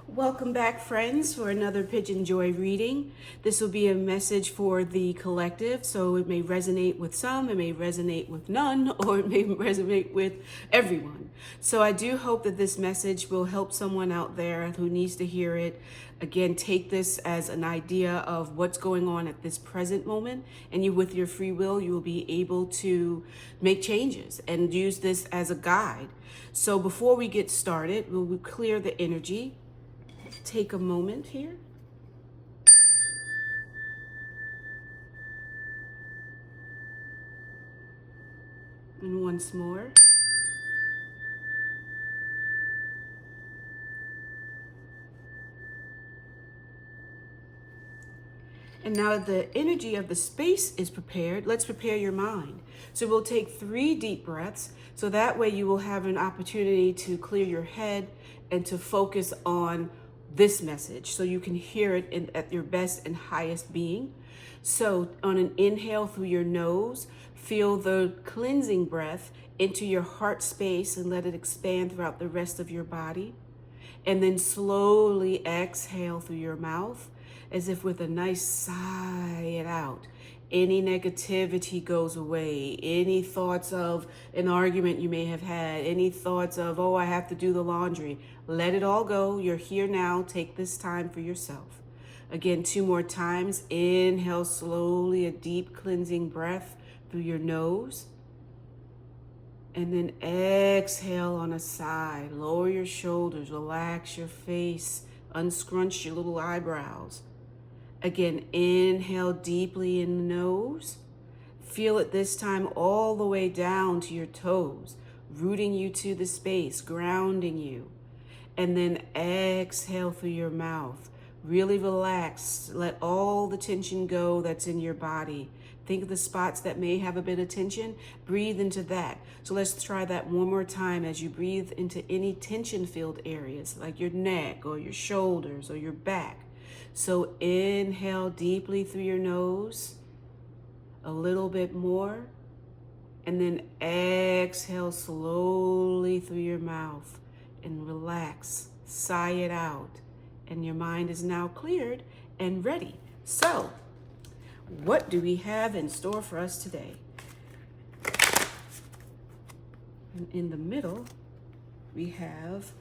Welcome back, friends, for another PYJynJoy reading. This will be a message for the collective, so it may resonate with some, it may resonate with none, or it may resonate with everyone. So I do hope that this message will help someone out there who needs to hear it. Again, take this as an idea of what's going on at this present moment, and you, with your free will, you will be able to make changes and use this as a guide. So before we get started, we'll clear the energy. Take a moment here. And once more. And now the energy of the space is prepared, let's prepare your mind. So we'll take 3 deep breaths, so that way you will have an opportunity to clear your head and to focus on this message so you can hear it at your best and highest being. So on an inhale through your nose, feel the cleansing breath into your heart space and let it expand throughout the rest of your body. And then slowly exhale through your mouth as if with a nice sigh it out. Any negativity goes away. Any thoughts of an argument you may have had. Any thoughts of, oh, I have to do the laundry. Let it all go. You're here now. Take this time for yourself. Again, 2 more times. Inhale slowly, a deep cleansing breath through your nose. And then exhale on a sigh. Lower your shoulders, relax your face, unscrunch your little eyebrows. Again, inhale deeply in the nose. Feel it this time all the way down to your toes, rooting you to the space, grounding you. And then exhale through your mouth. Really relax. Let all the tension go that's in your body. Think of the spots that may have a bit of tension. Breathe into that. So let's try that one more time as you breathe into any tension-filled areas, like your neck or your shoulders or your back. So inhale deeply through your nose, a little bit more, and then exhale slowly through your mouth and relax, sigh it out. And your mind is now cleared and ready. So, what do we have in store for us today? And in the middle, we have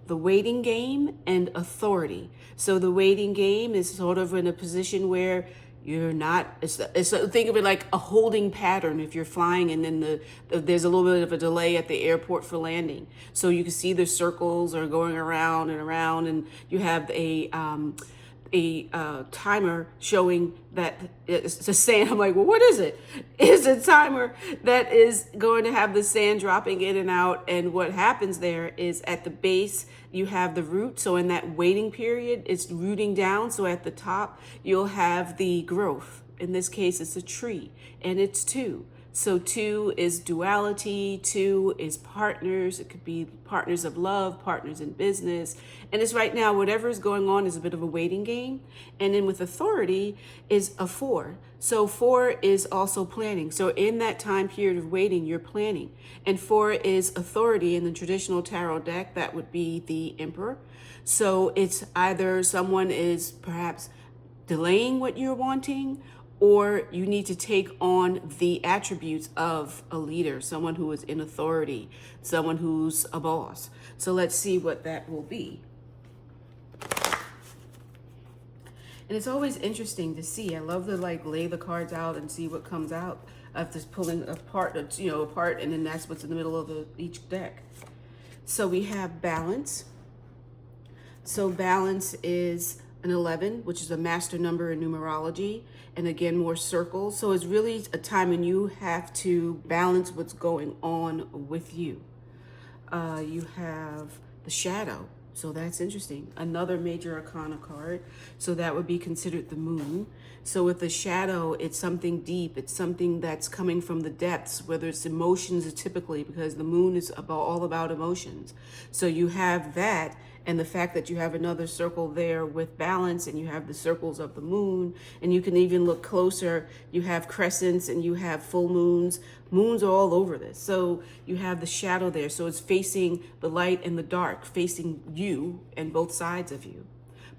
the waiting game and authority. So the waiting game is sort of in a position where you're not, think of it like a holding pattern if you're flying and then there's a little bit of a delay at the airport for landing. So you can see the circles are going around and around, and you have a timer showing that it's the sand. I'm like, well, what is it? It's a timer that is going to have the sand dropping in and out. And what happens there is at the base, you have the root. So in that waiting period, it's rooting down. So at the top, you'll have the growth. In this case, it's a tree, and it's 2. So 2 is duality, 2 is partners. It could be partners of love, partners in business. And it's right now, whatever is going on is a bit of a waiting game. And then with authority is a 4. So 4 is also planning. So in that time period of waiting, you're planning. And 4 is authority. In the traditional tarot deck, that would be the Emperor. So it's either someone is perhaps delaying what you're wanting, or you need to take on the attributes of a leader, someone who is in authority, someone who's a boss. So let's see what that will be. And it's always interesting to see. I love to lay the cards out and see what comes out of this pulling apart, apart, and then that's what's in the middle of each deck. So we have balance. So balance is an 11, which is a master number in numerology. And again, more circles. So it's really a time when you have to balance what's going on with you. You have the shadow. So that's interesting. Another major arcana card. So that would be considered the moon. So with the shadow, it's something deep. It's something that's coming from the depths, whether it's emotions typically, because the moon is all about emotions. So you have that. And the fact that you have another circle there with balance, and you have the circles of the moon, and you can even look closer, you have crescents and you have full moons. Moons are all over this. So you have the shadow there. So it's facing the light and the dark, facing you and both sides of you.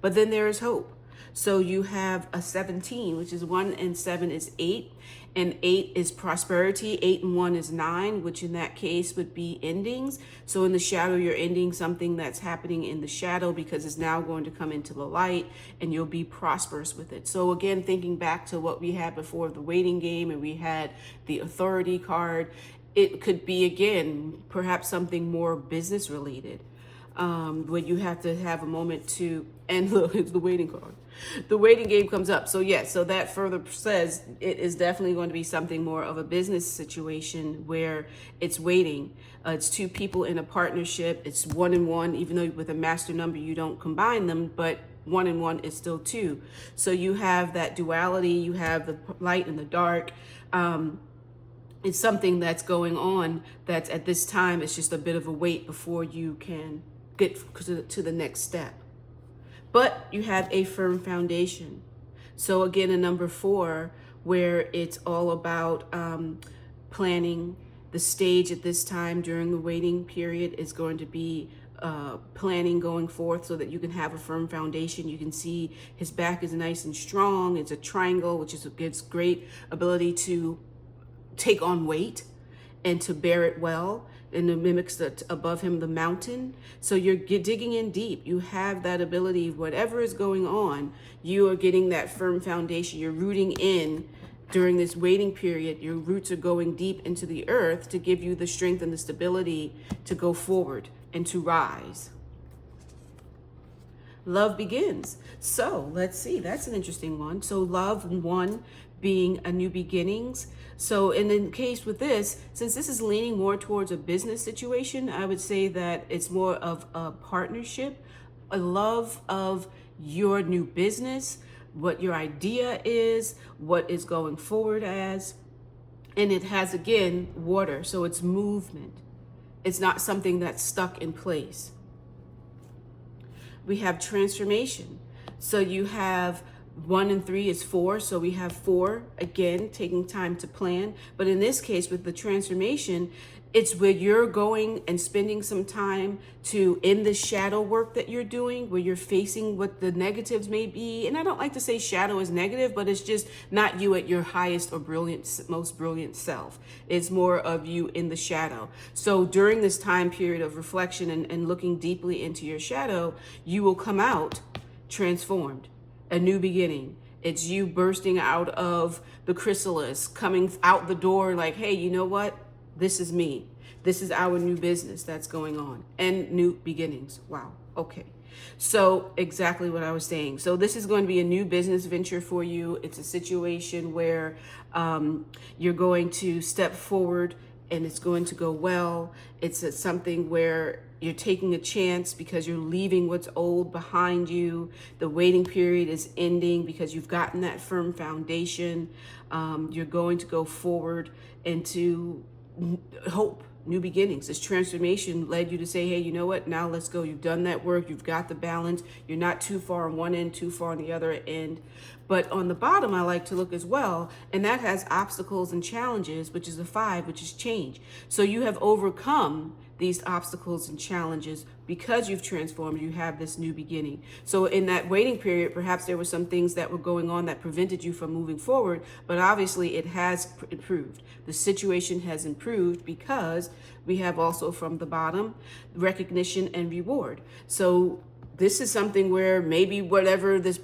But then there is hope. So you have a 17, which is 1 and 7 is 8. And 8 is prosperity. 8 and 1 is 9, which in that case would be endings. So in the shadow, you're ending something that's happening in the shadow because it's now going to come into the light, and you'll be prosperous with it. So again, thinking back to what we had before, the waiting game, and we had the authority card, it could be, again, perhaps something more business related. Where you have to have a moment to, and look, it's the waiting card. The waiting game comes up. So yes, so that further says it is definitely going to be something more of a business situation where it's waiting. It's two people in a partnership. It's 1 and 1, even though with a master number, you don't combine them, but 1 and 1 is still 2. So you have that duality, you have the light and the dark. It's something that's going on that's at this time, it's just a bit of a wait before you can get to the next step. But you have a firm foundation. So again, a number 4, where it's all about planning. The stage at this time during the waiting period is going to be planning going forth so that you can have a firm foundation. You can see his back is nice and strong. It's a triangle, which gives great ability to take on weight and to bear it well. And it mimics above him the mountain. So you're digging in deep. You have that ability. Whatever is going on, you are getting that firm foundation. You're rooting in during this waiting period. Your roots are going deep into the earth to give you the strength and the stability to go forward and to rise. Love begins. So let's see. That's an interesting one. So love, 1 being a new beginnings. So in the case with this, since this is leaning more towards a business situation, I would say that it's more of a partnership, a love of your new business, what your idea is, what is going forward as. And it has, again, water. So it's movement. It's not something that's stuck in place. We have transformation. So you have 1 and 3 is 4. So we have 4, again, taking time to plan. But in this case, with the transformation, it's where you're going and spending some time to, in the shadow work that you're doing, where you're facing what the negatives may be. And I don't like to say shadow is negative, but it's just not you at your highest or most brilliant self. It's more of you in the shadow. So during this time period of reflection and looking deeply into your shadow, you will come out transformed. A new beginning. It's you bursting out of the chrysalis, coming out the door like, hey, you know what? This is me. This is our new business that's going on. And new beginnings. Wow. Okay. So exactly what I was saying. So this is going to be a new business venture for you. It's a situation where you're going to step forward and it's going to go well. It's something where you're taking a chance because you're leaving what's old behind you. The waiting period is ending because you've gotten that firm foundation. You're going to go forward into hope, new beginnings. This transformation led you to say, hey, you know what? Now let's go. You've done that work. You've got the balance. You're not too far on one end, too far on the other end. But on the bottom, I like to look as well. And that has obstacles and challenges, which is a 5, which is change. So you have overcome these obstacles and challenges because you've transformed. You have this new beginning. So in that waiting period, perhaps there were some things that were going on that prevented you from moving forward, but obviously it has improved. The situation has improved because we have also from the bottom recognition and reward. So this is something where maybe whatever this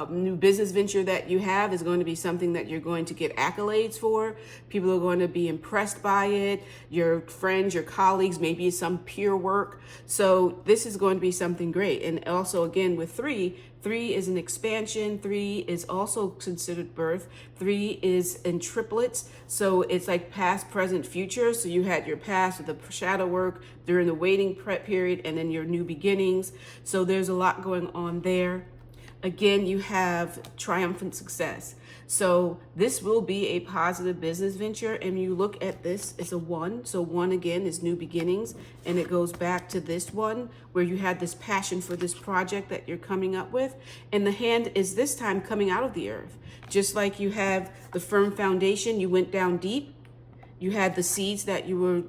new business venture that you have is going to be something that you're going to get accolades for. People are going to be impressed by it. Your friends, your colleagues, maybe some peer work. So this is going to be something great. And also, again, with 3 is an expansion. 3 is also considered birth. 3 is in triplets. So it's like past, present, future. So you had your past with the shadow work during the waiting period and then your new beginnings. So there's a lot going on there. Again, you have triumphant success. So this will be a positive business venture. And you look at this, it's a 1. So 1 again is new beginnings. And it goes back to this one where you had this passion for this project that you're coming up with. And the hand is this time coming out of the earth. Just like you have the firm foundation, you went down deep. You had the seeds that you were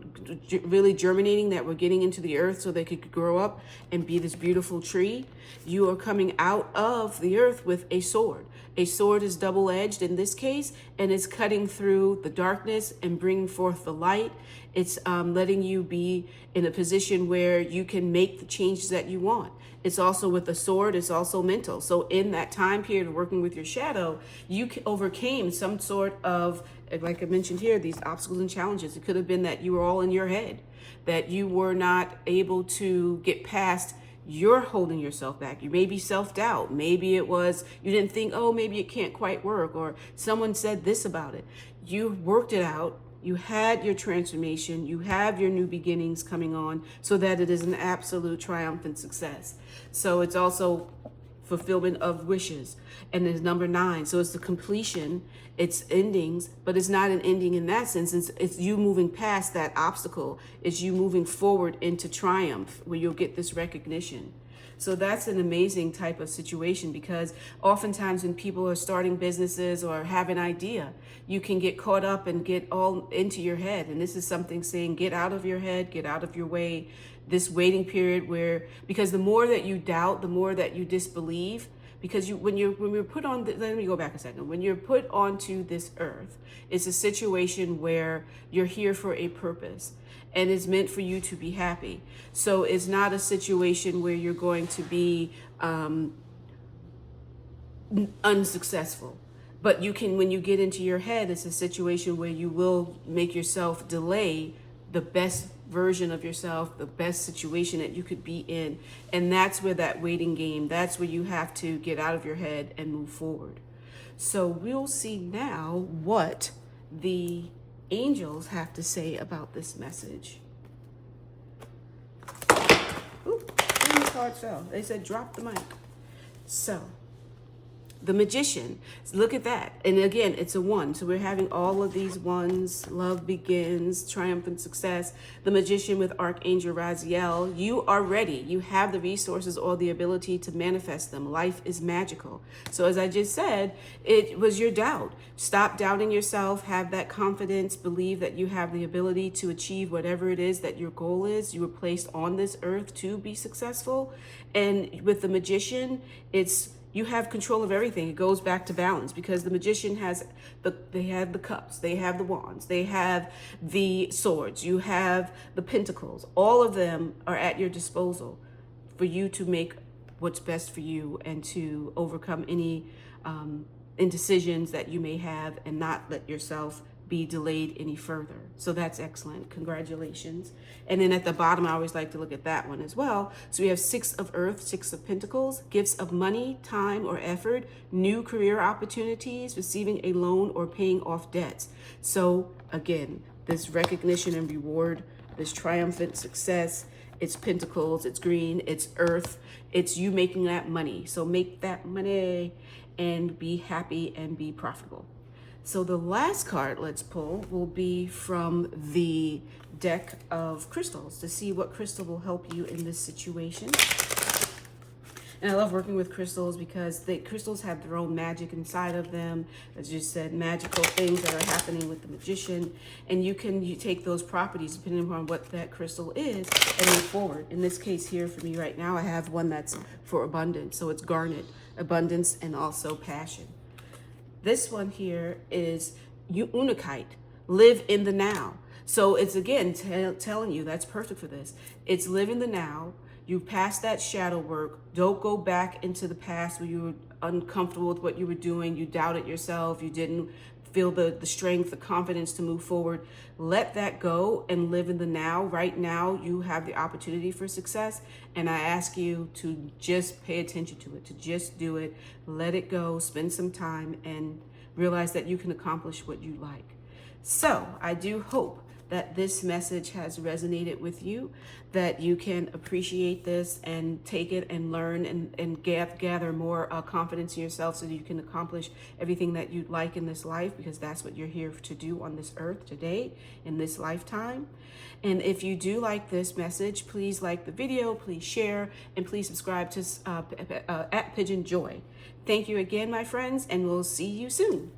really germinating that were getting into the earth so they could grow up and be this beautiful tree. You are coming out of the earth with a sword. A sword is double-edged in this case, and it's cutting through the darkness and bringing forth the light. It's letting you be in a position where you can make the changes that you want. It's also with a sword, it's also mental. So in that time period of working with your shadow, you overcame some sort of, like I mentioned here, these obstacles and challenges. It could have been that you were all in your head, that you were not able to get past. You're holding yourself back. You may be self-doubt. Maybe it was, you didn't think, oh, maybe it can't quite work, or someone said this about it. You worked it out. You had your transformation. You have your new beginnings coming on so that it is an absolute triumphant success. So it's also fulfillment of wishes. And there's number 9. So it's the completion, it's endings, but it's not an ending in that sense. It's you moving past that obstacle. It's you moving forward into triumph where you'll get this recognition. So that's an amazing type of situation, because oftentimes when people are starting businesses or have an idea, you can get caught up and get all into your head. And this is something saying, get out of your head, get out of your way. This waiting period where, because the more that you doubt, the more that you disbelieve, because when you're put on, let me go back a second. When you're put onto this earth, it's a situation where you're here for a purpose. And it's meant for you to be happy. So it's not a situation where you're going to be unsuccessful. But you can, when you get into your head, it's a situation where you will make yourself delay the best version of yourself, the best situation that you could be in. And that's where that waiting game, that's where you have to get out of your head and move forward. So we'll see now what the angels have to say about this message. Ooh, the card fell. They said drop the mic. So the magician, look at that. And again, it's a 1. So we're having all of these 1s. Love begins, triumphant success. The magician with Archangel Raziel. You are ready. You have the resources or the ability to manifest them. Life is magical. So as I just said, it was your doubt. Stop doubting yourself. Have that confidence. Believe that you have the ability to achieve whatever it is that your goal is. You were placed on this earth to be successful. And with the magician, you have control of everything. It goes back to balance, because the magician they have the cups, they have the wands, they have the swords, you have the pentacles. All of them are at your disposal for you to make what's best for you and to overcome any indecisions that you may have and not let yourself be delayed any further. So that's excellent. Congratulations. And then at the bottom, I always like to look at that one as well. So we have 6 of earth, 6 of pentacles, gifts of money, time, or effort, new career opportunities, receiving a loan, or paying off debts. So again, this recognition and reward, this triumphant success, it's pentacles, it's green, it's earth, it's you making that money. So make that money and be happy and be profitable. So the last card let's pull will be from the deck of crystals to see what crystal will help you in this situation. And I love working with crystals because the crystals have their own magic inside of them. As you said, magical things that are happening with the magician. And you take those properties depending upon what that crystal is and move forward. In this case here for me right now, I have one that's for abundance. So it's garnet, abundance, and also passion. This one here is Unakite, live in the now. So it's again telling you that's perfect for this. It's live in the now. You passed that shadow work. Don't go back into the past where you were uncomfortable with what you were doing. You doubted yourself. You didn't feel the strength, the confidence to move forward. Let that go and live in the now. Right now, you have the opportunity for success. And I ask you to just pay attention to it, to just do it. Let it go, spend some time, and realize that you can accomplish what you like. So I do hope that this message has resonated with you, that you can appreciate this and take it and learn and gather more confidence in yourself so that you can accomplish everything that you'd like in this life, because that's what you're here to do on this earth today, in this lifetime. And if you do like this message, please like the video, please share, and please subscribe to at PYJynJoy. Thank you again, my friends, and we'll see you soon.